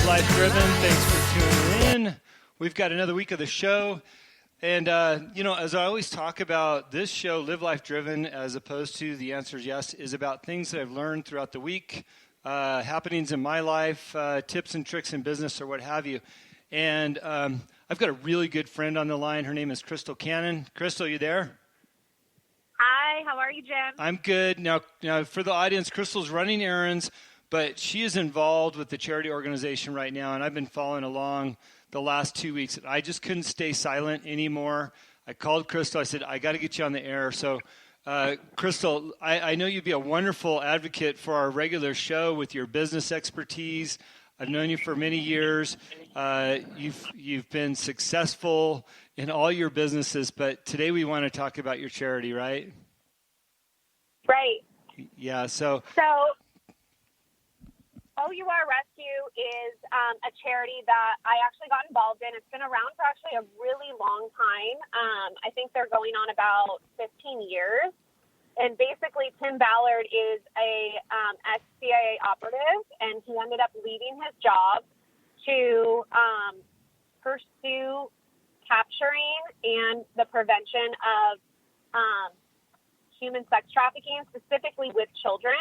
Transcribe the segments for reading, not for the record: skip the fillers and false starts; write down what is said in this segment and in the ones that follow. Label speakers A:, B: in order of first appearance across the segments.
A: Live Life Driven. Thanks for tuning in. We've got another week of the show. And, as I always talk about, this show, Live Life Driven, as opposed to The Answer is Yes, is about things that I've learned throughout the week, happenings in my life, tips and tricks in business, or what have you. And I've got a really good friend on the line. Her name is Crystal Cannon. Crystal, you there?
B: Hi, how are you, Jim?
A: I'm good. Now, for the audience, Crystal's running errands, but she is involved with the charity organization right now, and I've been following along the last 2 weeks. I just couldn't stay silent anymore. I called Crystal. I said, I got to get you on the air. So, Crystal, I know you'd be a wonderful advocate for our regular show with your business expertise. I've known you for many years. You've been successful in all your businesses, but today we want to talk about your charity, right?
B: Right.
A: Yeah, so
B: OUR Rescue is a charity that I actually got involved in. It's been around for actually a really long time. I think they're going on about 15 years. And basically, Tim Ballard is a ex-CIA operative, and he ended up leaving his job to pursue capturing and the prevention of human sex trafficking, specifically with children.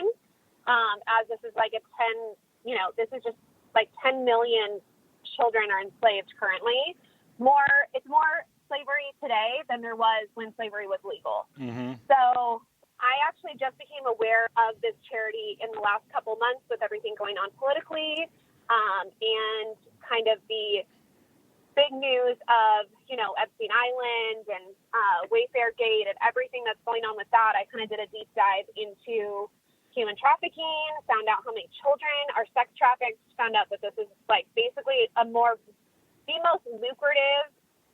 B: As this is like this is just like 10 million children are enslaved currently. It's more slavery today than there was when slavery was legal. Mm-hmm. So I actually just became aware of this charity in the last couple months with everything going on politically, and kind of the big news of, Epstein Island and Wayfair Gate and everything that's going on with that. I kind of did a deep dive into human trafficking, found out how many children are sex trafficked, found out that this is like basically the most lucrative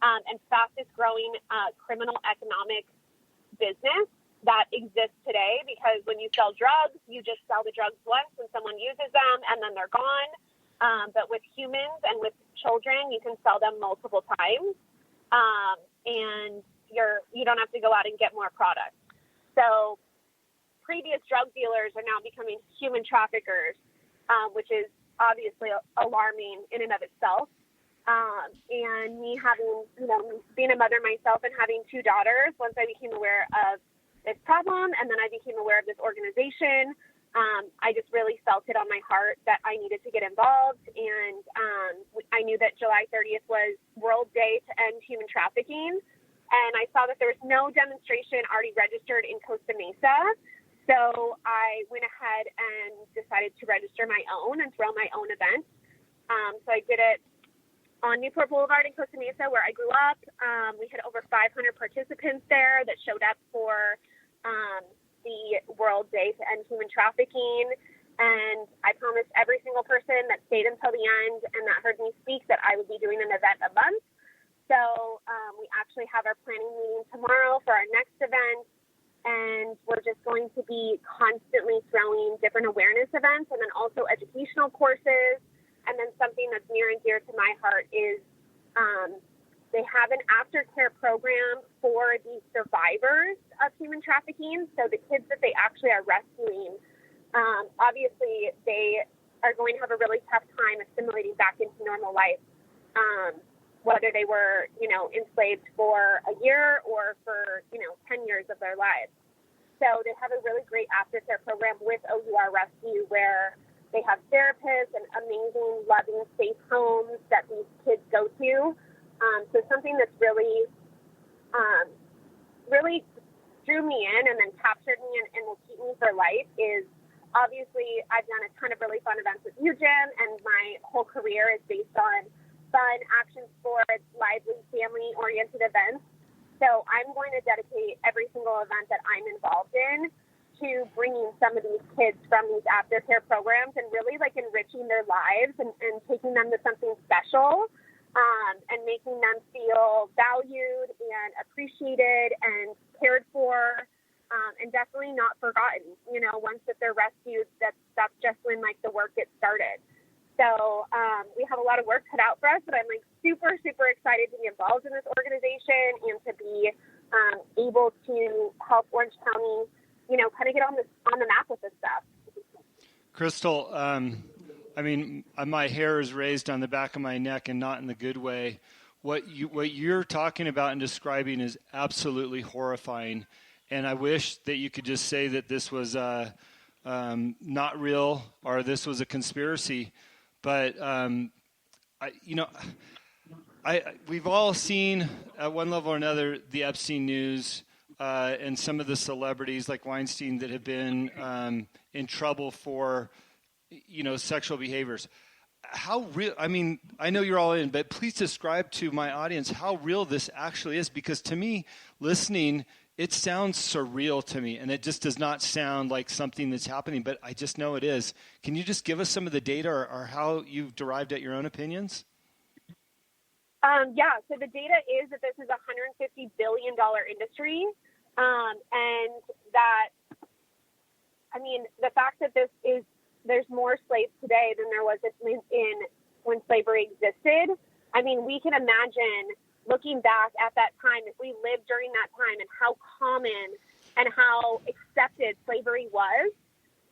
B: and fastest growing criminal economic business that exists today, because when you sell drugs, you just sell the drugs once and someone uses them and then they're gone. But with humans and with children, you can sell them multiple times, and you don't have to go out and get more products. So previous drug dealers are now becoming human traffickers, which is obviously alarming in and of itself. And me having, being a mother myself and having two daughters, once I became aware of this problem and then I became aware of this organization, I just really felt it on my heart that I needed to get involved. And I knew that July 30th was World Day to End Human Trafficking. And I saw that there was no demonstration already registered in Costa Mesa. So I went ahead and decided to register my own and throw my own event. So I did it on Newport Boulevard in Costa Mesa, where I grew up. We had over 500 participants there that showed up for the World Day to End Human Trafficking. And I promised every single person that stayed until the end and that heard me speak that I would be doing an event a month. So we actually have our planning meeting tomorrow for our next event. And we're just going to be constantly throwing different awareness events and then also educational courses. And then something that's near and dear to my heart is they have an aftercare program for the survivors of human trafficking. So the kids that they actually are rescuing, obviously they are going to have a really tough time assimilating back into normal life, whether they were, enslaved for a year or for, 10 years of their lives. So they have a really great aftercare program with OUR Rescue where they have therapists and amazing, loving, safe homes that these kids go to. So something that's really drew me in and then captured me and will keep me for life is obviously I've done a ton of really fun events with you, Jim, and my whole career is based on fun, action sports, lively, family-oriented events. So I'm going to dedicate every single event that I'm involved in to bringing some of these kids from these aftercare programs and really enriching their lives and taking them to something special, and making them feel valued and appreciated and cared for, and definitely not forgotten. Once that they're rescued, that's just when the work gets started. So we have a lot of work cut out for us, but I'm super, super excited to be involved in this organization and to be able to help Orange County, kind of get on the map with this stuff.
A: Crystal, I mean, my hair is raised on the back of my neck, and not in the good way. What you're talking about and describing is absolutely horrifying, and I wish that you could just say that this was not real or this was a conspiracy. But we've all seen at one level or another the Epstein news and some of the celebrities like Weinstein that have been in trouble for sexual behaviors. How real? I mean, I know you're all in, but please describe to my audience how real this actually is, because to me, listening, it sounds surreal to me, and it just does not sound like something that's happening, but I just know it is. Can you just give us some of the data or how you've derived at your own opinions?
B: Yeah, so the data is that this is a $150 billion industry, and that, I mean, the fact that there's more slaves today than there was when slavery existed. I mean, we can imagine looking back at that time, if we lived during that time and how common and how accepted slavery was,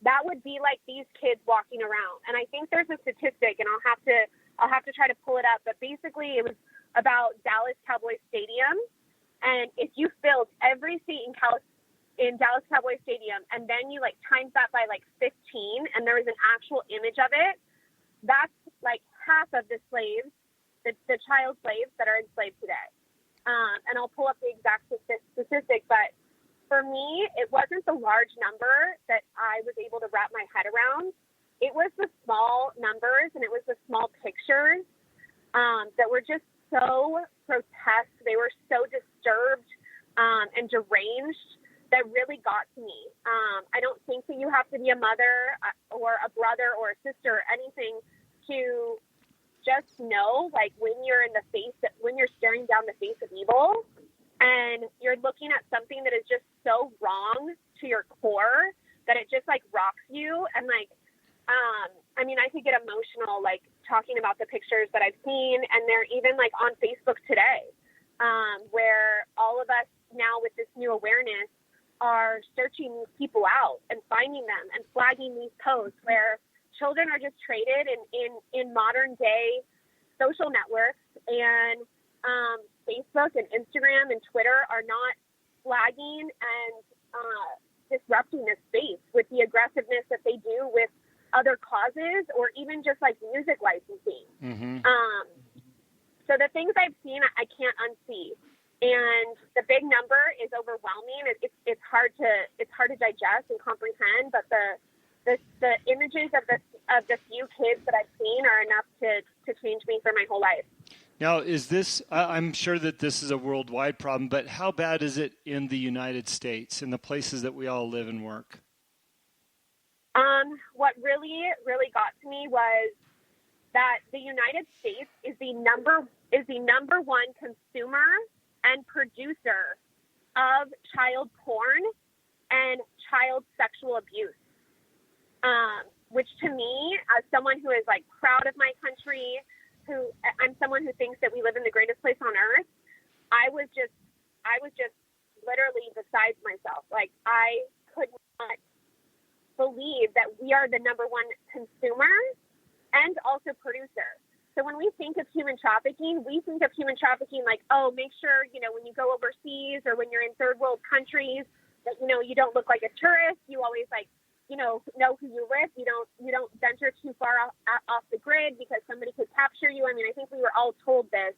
B: that would be like these kids walking around. And I think there's a statistic, and I'll have to try to pull it up, but basically it was about Dallas Cowboys Stadium. And if you filled every seat in Dallas Cowboys Stadium, and then you times that by 15, and there was an actual image of it, that's half of the slaves, the child slaves that are enslaved today. And I'll pull up the exact statistic, but for me, it wasn't the large number that I was able to wrap my head around. It was the small numbers, and it was the small pictures that were just so grotesque. They were so disturbed and deranged that really got to me. I don't think that you have to be a mother or a brother or a sister or anything to just know, when you're staring down the face of evil and you're looking at something that is just so wrong to your core that it just rocks you. And I mean, I could get emotional, talking about the pictures that I've seen, and they're even on Facebook today, where all of us now with this new awareness are searching these people out and finding them and flagging these posts where children are just traded in modern day social networks, and Facebook and Instagram and Twitter are not flagging and disrupting this space with the aggressiveness that they do with other causes, or even just music licensing. Mm-hmm. So the things I've seen, I can't unsee. And the big number is overwhelming. It's hard to digest and comprehend. But the images of the few kids that I've seen are enough to change me for my whole life.
A: Now, is this? I'm sure that this is a worldwide problem, but how bad is it in the United States, in the places that we all live and work?
B: What really, really got to me was that the United States is the number one consumer and producer of child porn and child sexual abuse, which to me, as someone who is proud of my country, I'm someone who thinks that we live in the greatest place on earth, I was just literally beside myself. I could not believe that we are the number one consumer and also producer. So when we think of human trafficking, we think of human trafficking make sure, when you go overseas or when you're in third world countries that, you don't look like a tourist. You always know who you're with. You don't venture too far off the grid because somebody could capture you. I mean, I think we were all told this,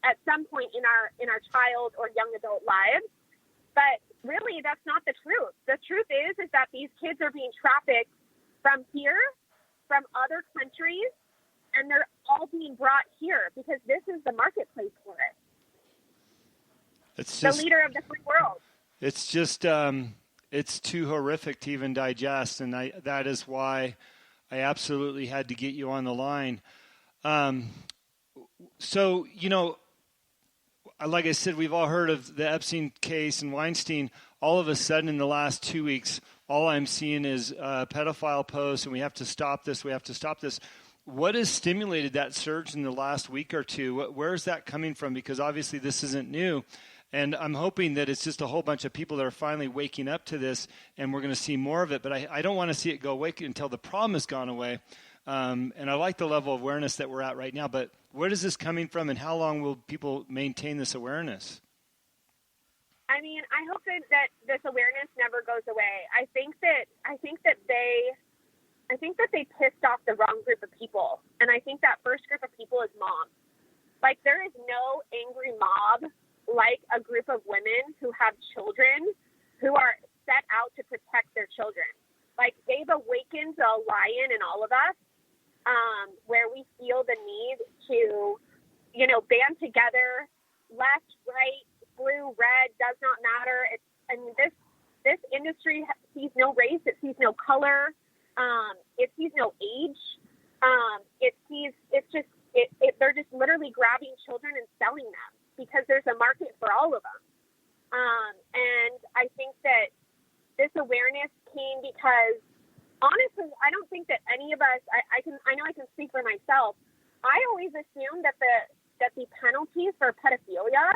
B: at some point in our child or young adult lives. But really, that's not the truth. The truth is that these kids are being trafficked from here, from other countries, and they're all being brought here because this is the marketplace for it. It's just the leader of the free world.
A: It's just, it's too horrific to even digest, and that is why I absolutely had to get you on the line. So, like I said, we've all heard of the Epstein case and Weinstein. All of a sudden, in the last 2 weeks, all I'm seeing is pedophile posts, and we have to stop this. We have to stop this. What has stimulated that surge in the last week or two? Where is that coming from? Because obviously this isn't new. And I'm hoping that it's just a whole bunch of people that are finally waking up to this, and we're going to see more of it. But I don't want to see it go away until the problem has gone away. And I like the level of awareness that we're at right now. But where is this coming from, and how long will people maintain this awareness?
B: I mean, I hope that this awareness never goes away. I think that they pissed off the wrong group of people, and I think that first group of people is moms. Like, there is no angry mob like a group of women who have children who are set out to protect their children. Like, they've awakened a lion in all of us, where we feel the need to, band together, left, right, blue, red, does not matter. This industry sees no race, it sees no color, it sees no age. They're just literally grabbing children and selling them because there's a market for all of them. And I think that this awareness came because, honestly, I don't think that any of us, I know I can speak for myself. I always assumed that the penalties for pedophilia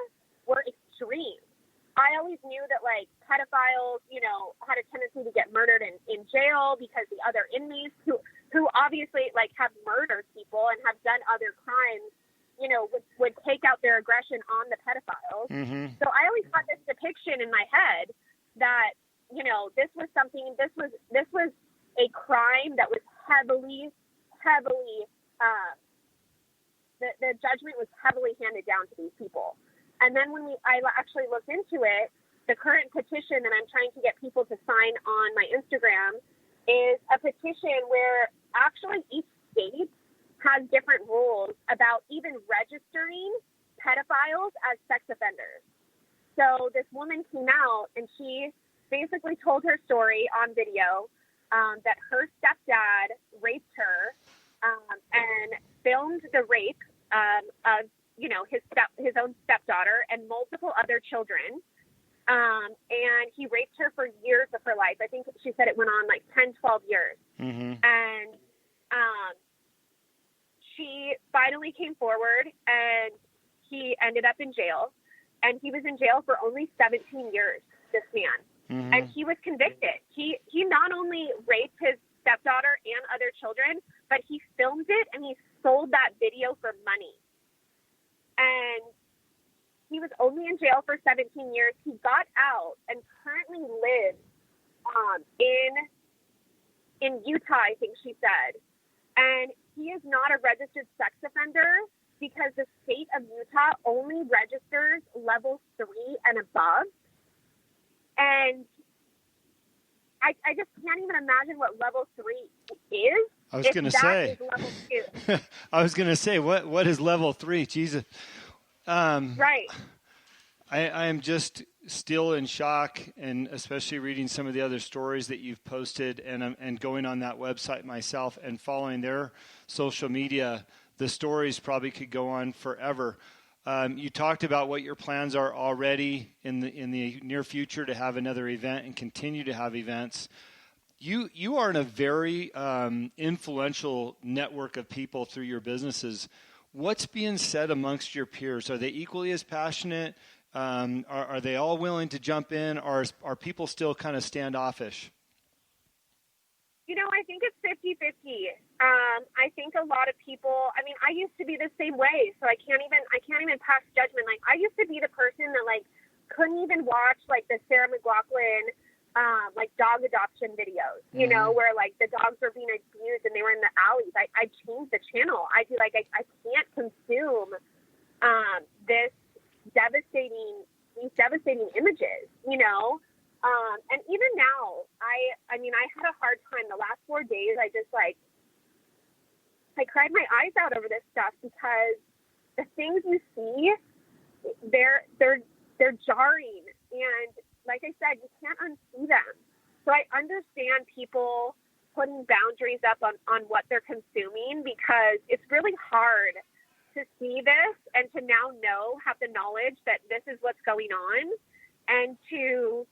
B: were extreme. I always knew that, like, pedophiles, had a tendency to get murdered in jail because the other inmates who obviously, like, have murdered people and have done other crimes, would take out their aggression on the pedophiles. Mm-hmm. So I always got this depiction in my head that, this was a crime that was heavily, the judgment was heavily handed down to these people. And then when I actually looked into it, the current petition that I'm trying to get people to sign on my Instagram is a petition where actually each state has different rules about even registering pedophiles as sex offenders. So this woman came out and she basically told her story on video, that her stepdad raped her, and filmed the rape of his own stepdaughter and multiple other children. And he raped her for years of her life. I think she said it went on like 10, 12 years. Mm-hmm. And she finally came forward and he ended up in jail. And he was in jail for only 17 years, this man. Mm-hmm. And he was convicted. He not only raped his stepdaughter and other children, but he filmed it and he sold that video for money. And he was only in jail for 17 years. He got out and currently lives in Utah, I think she said. And he is not a registered sex offender because the state of Utah only registers level 3 and above. And I just can't even imagine what level 3 is.
A: I was going to say.
B: Level 2.
A: I was going to say, what is level 3? Jesus.
B: Right.
A: I am just still in shock, and especially reading some of the other stories that you've posted and going on that website myself and following their social media. The stories probably could go on forever. You talked about what your plans are already in the near future to have another event and continue to have events. You are in a very influential network of people through your businesses. What's being said amongst your peers? Are they equally as passionate? Are they all willing to jump in? Or are people still kind of standoffish?
B: I think it's 50-50. I think a lot of people, I used to be the same way, so I can't even pass judgment. Like, I used to be the person that, like, couldn't even watch, like, the Sarah McLachlan, like, dog adoption videos, where, like, the dogs were being abused and they were in the alleys. I changed the channel. I can't consume these devastating images, and even now, I had a hard time the last 4 days. I cried my eyes out over this stuff because the things you see, they're jarring. And like I said, you can't unsee them. So I understand people putting boundaries up on what they're consuming because it's really hard to see this and to now have the knowledge that this is what's going on and to